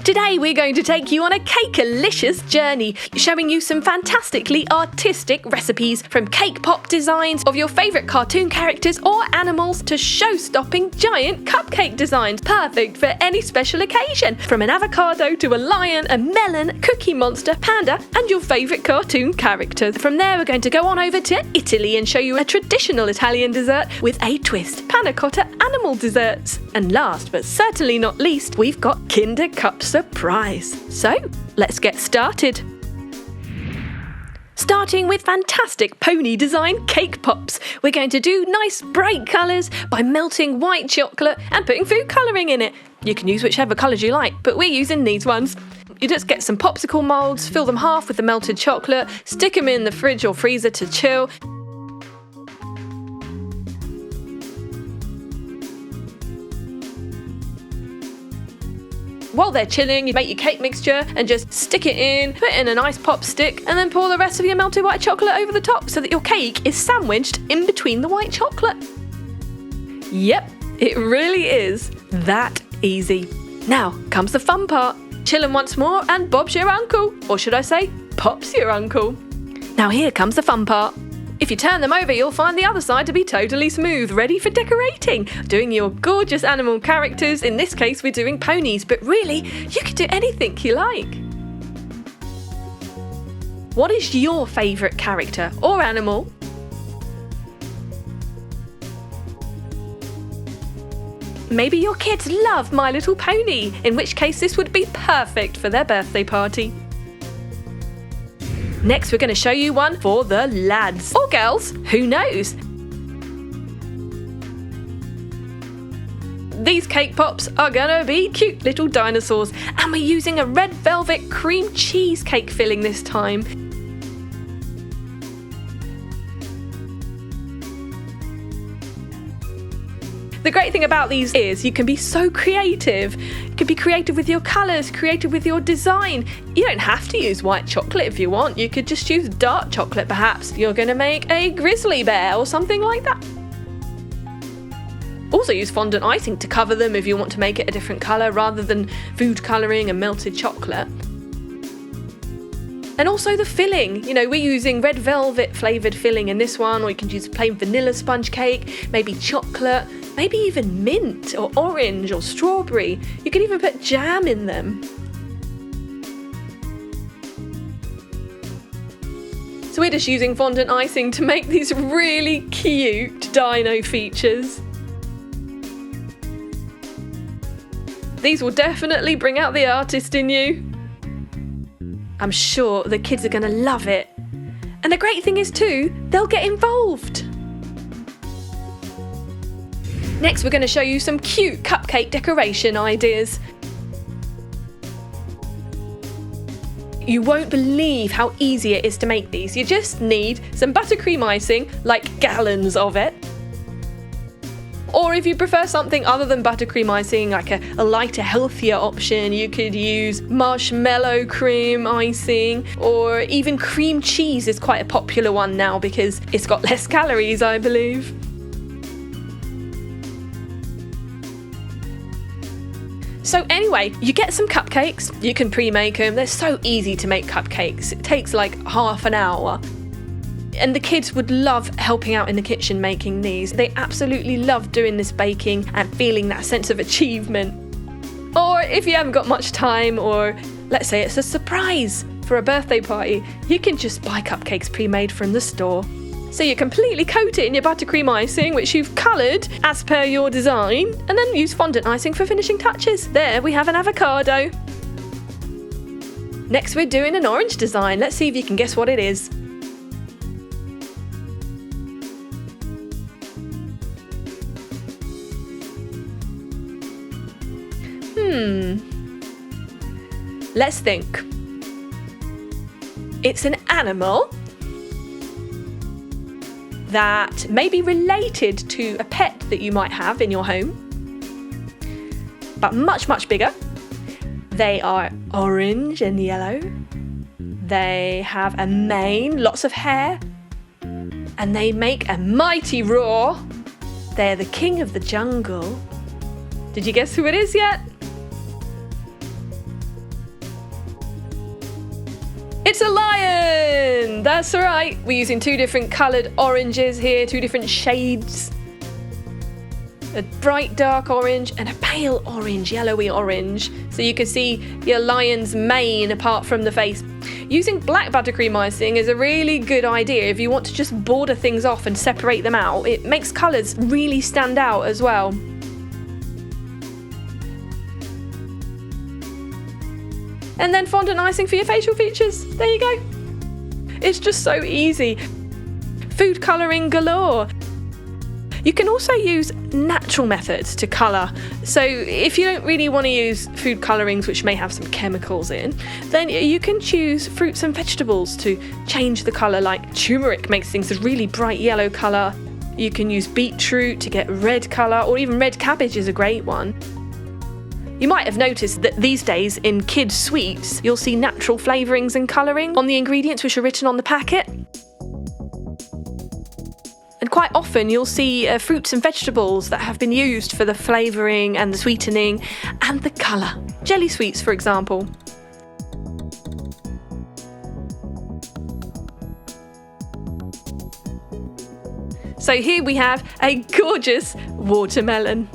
Today we're going to take you on a cake-alicious journey, showing you some fantastically artistic recipes, from cake pop designs of your favourite cartoon characters or animals to show-stopping giant cupcake designs, perfect for any special occasion, from an avocado to a lion, a melon, Cookie Monster, panda and your favourite cartoon characters. From there we're going to go on over to Italy and show you a traditional Italian dessert with a twist, panna cotta animal desserts. And last but certainly not least, we've got Kinder Cup surprise. So let's get started. Starting with fantastic pony design cake pops. We're going to do nice bright colours by melting white chocolate and putting food colouring in it. You can use whichever colours you like, but we're using these ones. You just get some popsicle moulds, fill them half with the melted chocolate, stick them in the fridge or freezer to chill. While they're chilling, you make your cake mixture and just stick it in, put it in a nice pop stick, and then pour the rest of your melted white chocolate over the top so that your cake is sandwiched in between the white chocolate. Yep, it really is that easy. Now comes the fun part. Chillin' once more and Bob's your uncle, or should I say, Pop's your uncle. Now here comes the fun part. If you turn them over, you'll find the other side to be totally smooth, ready for decorating, doing your gorgeous animal characters. In this case, we're doing ponies, but really, you can do anything you like. What is your favourite character or animal? Maybe your kids love My Little Pony, in which case this would be perfect for their birthday party. Next, we're going to show you one for the lads. Or girls, who knows? These cake pops are going to be cute little dinosaurs, and we're using a red velvet cream cheesecake filling this time. The great thing about these is you can be so creative. You can be creative with your colours, creative with your design. You don't have to use white chocolate if you want. You could just use dark chocolate perhaps. You're going to make a grizzly bear or something like that. Also use fondant icing to cover them if you want to make it a different colour rather than food colouring and melted chocolate. And also the filling, we're using red velvet flavoured filling in this one, or you can use plain vanilla sponge cake, maybe chocolate, maybe even mint or orange or strawberry. You can even put jam in them. So we're just using fondant icing to make these really cute dino features. These will definitely bring out the artist in you. I'm sure the kids are going to love it. And the great thing is too, they'll get involved. Next, we're going to show you some cute cupcake decoration ideas. You won't believe how easy it is to make these. You just need some buttercream icing, like gallons of it. Or if you prefer something other than buttercream icing, like a lighter, healthier option, you could use marshmallow cream icing, or even cream cheese is quite a popular one now because it's got less calories, I believe. So anyway, you get some cupcakes, you can pre-make them. They're so easy to make cupcakes. It takes like half an hour. And the kids would love helping out in the kitchen making these. They absolutely love doing this baking and feeling that sense of achievement. Or if you haven't got much time, or let's say it's a surprise for a birthday party, you can just buy cupcakes pre-made from the store. So you completely coat it in your buttercream icing, which you've coloured as per your design, and then use fondant icing for finishing touches. There we have an avocado. Next we're doing an orange design. Let's see if you can guess what it is. Let's think. It's an animal that may be related to a pet that you might have in your home, but much, much bigger. They are orange and yellow. They have a mane, lots of hair, and they make a mighty roar. They're the king of the jungle. Did you guess who it is yet? That's right. We're using 2 different coloured oranges here, 2 different shades. A bright dark orange and a pale orange, yellowy orange. So you can see your lion's mane apart from the face. Using black buttercream icing is a really good idea if you want to just border things off and separate them out. It makes colours really stand out as well. And then fondant icing for your facial features. There you go. It's just so easy. Food colouring galore. You can also use natural methods to colour. So if you don't really want to use food colourings which may have some chemicals in, then you can choose fruits and vegetables to change the colour, like turmeric makes things a really bright yellow colour. You can use beetroot to get red colour, or even red cabbage is a great one. You might have noticed that these days in kids' sweets, you'll see natural flavourings and colouring on the ingredients which are written on the packet. And quite often you'll see fruits and vegetables that have been used for the flavouring and the sweetening and the colour. Jelly sweets, for example. So here we have a gorgeous watermelon.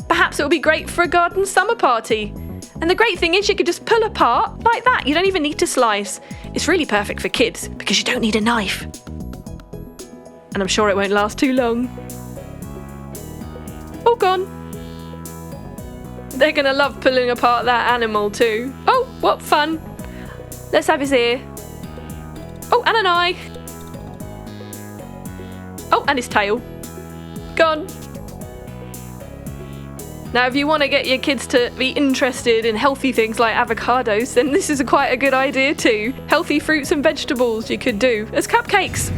Perhaps it will be great for a garden summer party. And the great thing is you can just pull apart like that. You don't even need to slice. It's really perfect for kids because you don't need a knife. And I'm sure it won't last too long. All gone. They're gonna love pulling apart that animal too. Oh, what fun. Let's have his ear. Oh, and an eye. Oh, and his tail. Gone. Now, if you want to get your kids to be interested in healthy things like avocados, then this is quite a good idea too. Healthy fruits and vegetables you could do as cupcakes.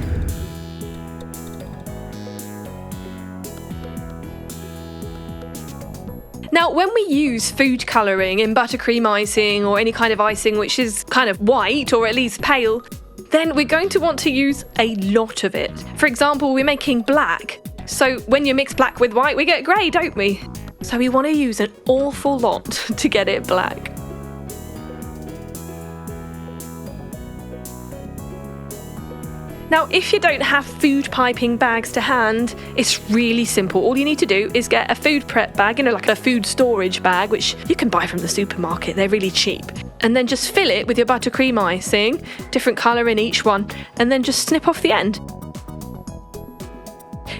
Now, when we use food colouring in buttercream icing or any kind of icing which is kind of white or at least pale, then we're going to want to use a lot of it. For example, we're making black. So when you mix black with white, we get grey, don't we? So we want to use an awful lot to get it black. Now, if you don't have food piping bags to hand, it's really simple. All you need to do is get a food prep bag, like a food storage bag, which you can buy from the supermarket. They're really cheap. And then just fill it with your buttercream icing, different colour in each one, and then just snip off the end.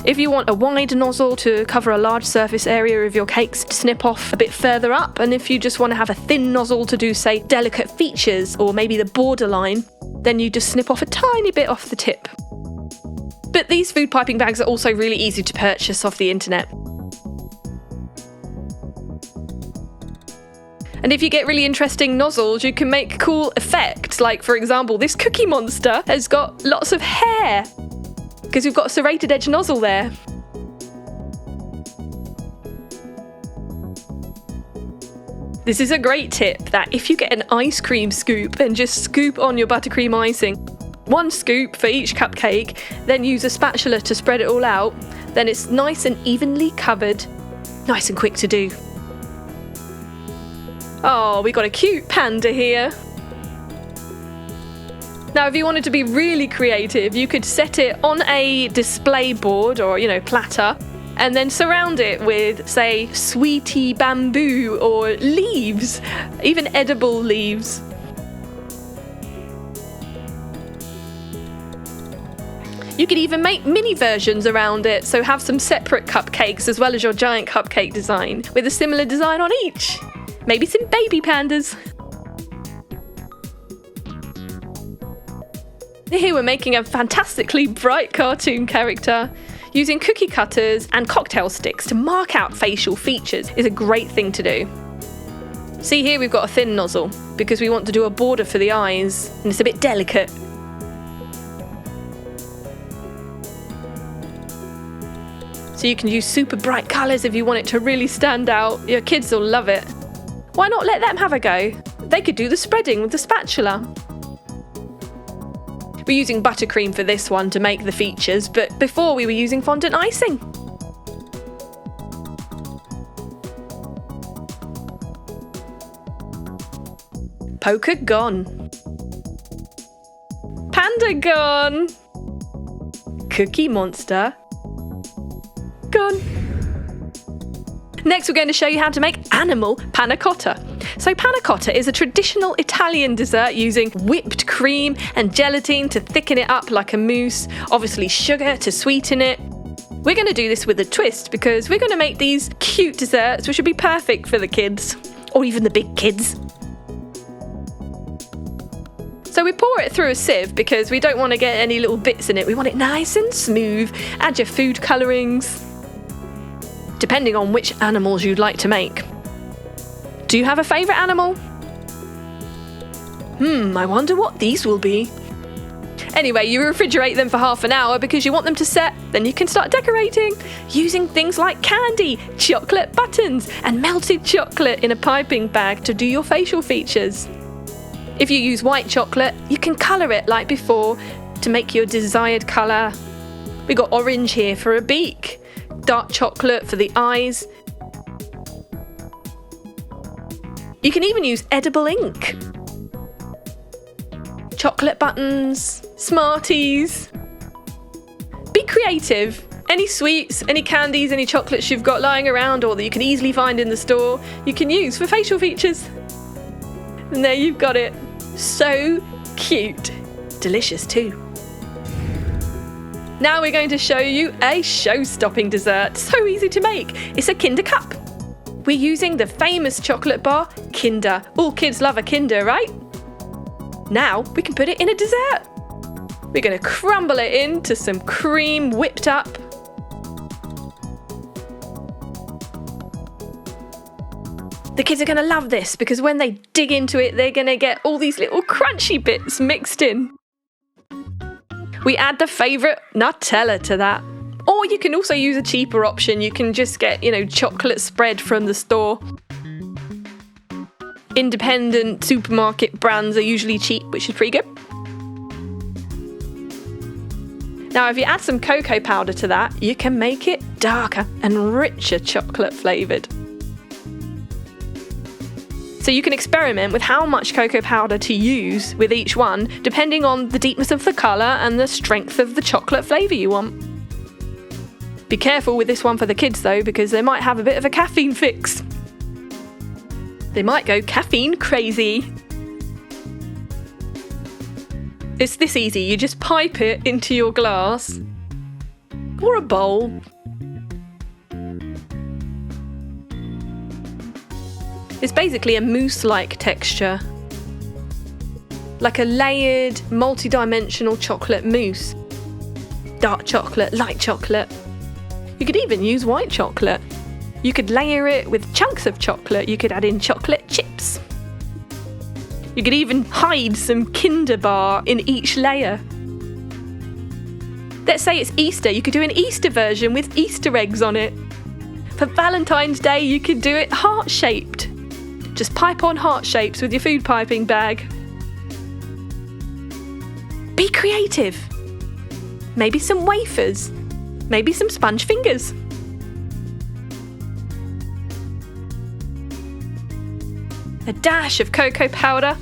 If you want a wide nozzle to cover a large surface area of your cakes, snip off a bit further up. And if you just want to have a thin nozzle to do, say, delicate features or maybe the borderline, then you just snip off a tiny bit off the tip. But these food piping bags are also really easy to purchase off the internet. And if you get really interesting nozzles, you can make cool effects. Like, for example, this Cookie Monster has got lots of hair because we've got a serrated edge nozzle there. This is a great tip that if you get an ice cream scoop and just scoop on your buttercream icing, 1 scoop for each cupcake, then use a spatula to spread it all out, then it's nice and evenly covered, nice and quick to do. Oh, we got a cute panda here. Now, if you wanted to be really creative, you could set it on a display board or, platter, and then surround it with, say, sweetie bamboo or leaves, even edible leaves. You could even make mini versions around it, so have some separate cupcakes as well as your giant cupcake design, with a similar design on each. Maybe some baby pandas. Here we're making a fantastically bright cartoon character. Using cookie cutters and cocktail sticks to mark out facial features is a great thing to do. See, here we've got a thin nozzle because we want to do a border for the eyes, and it's a bit delicate. So you can use super bright colours if you want it to really stand out. Your kids will love it. Why not let them have a go? They could do the spreading with the spatula. We're using buttercream for this one to make the features, but before we were using fondant icing. Poker gone. Panda Chocolate gone. Cookie Monster gone. Next, we're going to show you how to make animal panna cotta. So panna cotta is a traditional Italian dessert using whipped cream and gelatine to thicken it up like a mousse, obviously sugar to sweeten it. We're going to do this with a twist because we're going to make these cute desserts which would be perfect for the kids, or even the big kids. So we pour it through a sieve because we don't want to get any little bits in it. We want it nice and smooth. Add your food colourings, depending on which animals you'd like to make. Do you have a favourite animal? I wonder what these will be. Anyway, you refrigerate them for half an hour because you want them to set, then you can start decorating using things like candy, chocolate buttons, and melted chocolate in a piping bag to do your facial features. If you use white chocolate, you can colour it like before to make your desired colour. We got orange here for a beak, dark chocolate for the eyes. You can even use edible ink. Chocolate buttons, Smarties. Be creative. Any sweets, any candies, any chocolates you've got lying around or that you can easily find in the store, you can use for facial features. And there you've got it. So cute. Delicious too. Now we're going to show you a show-stopping dessert. So easy to make. It's a Kinder Cup. We're using the famous chocolate bar, Kinder. All kids love a Kinder, right? Now we can put it in a dessert. We're going to crumble it into some cream whipped up. The kids are going to love this because when they dig into it, they're going to get all these little crunchy bits mixed in. We add the favourite Nutella to that. Or you can also use a cheaper option. You can just get, chocolate spread from the store. Independent supermarket brands are usually cheap, which is pretty good. Now, if you add some cocoa powder to that, you can make it darker and richer chocolate flavoured. So you can experiment with how much cocoa powder to use with each one, depending on the deepness of the colour and the strength of the chocolate flavour you want. Be careful with this one for the kids though, because they might have a bit of a caffeine fix. They might go caffeine crazy. It's this easy, you just pipe it into your glass or a bowl. It's basically a mousse-like texture, like a layered, multi-dimensional chocolate mousse. Dark chocolate, light chocolate. You could even use white chocolate. You could layer it with chunks of chocolate. You could add in chocolate chips. You could even hide some Kinder Bar in each layer. Let's say it's Easter. You could do an Easter version with Easter eggs on it. For Valentine's Day, you could do it heart-shaped. Just pipe on heart shapes with your food piping bag. Be creative. Maybe some wafers. Maybe some sponge fingers. A dash of cocoa powder.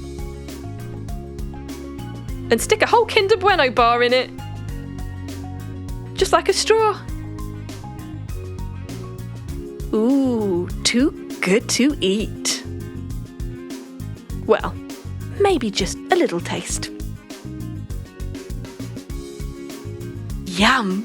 And stick a whole Kinder Bueno bar in it. Just like a straw. Ooh, too good to eat. Well, maybe just a little taste. Yum!